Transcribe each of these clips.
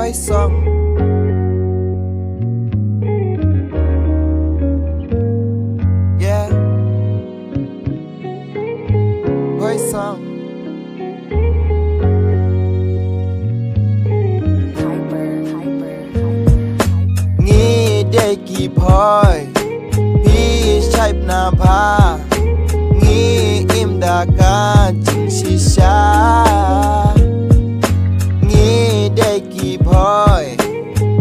Bhoi song. Yeah, Bhoi song. Ngi Dei Ki Bhoi Hi shape na ba Ngi im da ka jing si sha Ngi Dei Ki Bhoi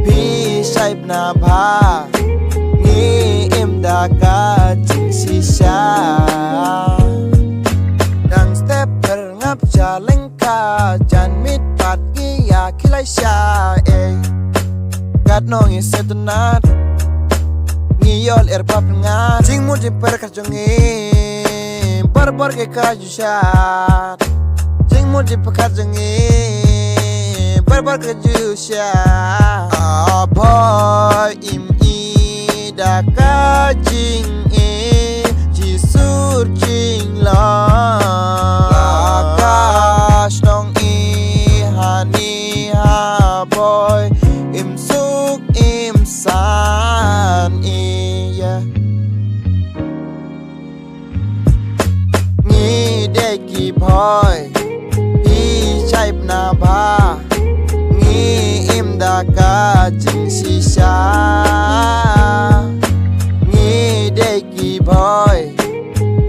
Hi shape na ba Ngi im da ka jing si sha Dang step per ngap cha leng ka jan mit pat gi ya khilai sha God nong is set not Ngi yol pap nga Jing mo jing per ka jongi Bar ke ka ju shat Jing mo jing per ka jongi Bar ke ju shat Bhoi im I da ka jing Ji sur jing la Akash nong I hani ha Bhoi im suk im san iya Ngi Dei Ki Bhoi Hi shape na ba Ngi im da ka jing si sha Ngi Dei Ki Bhoi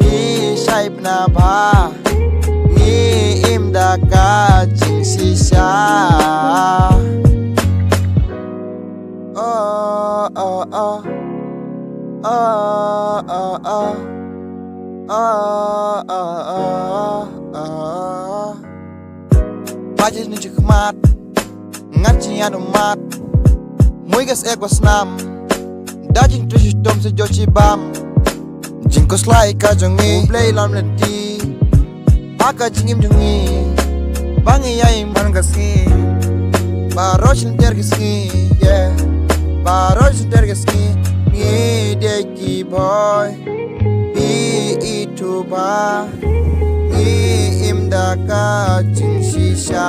Hi shape na ba Ngi im da ka jing si sha Pajis ni jikmat Ngachi anumat Muigas ekwas nam Dajing tushis dom se jochi bam Jingkos lai ka jongi Play lam leti Aka jingim jongi Bangi yaim man gaski Baroshin tergiski Yeah Baroshin tergiski Ngi Dei Ki Bhoi Hi itu ba Ngi im da ka jing si sha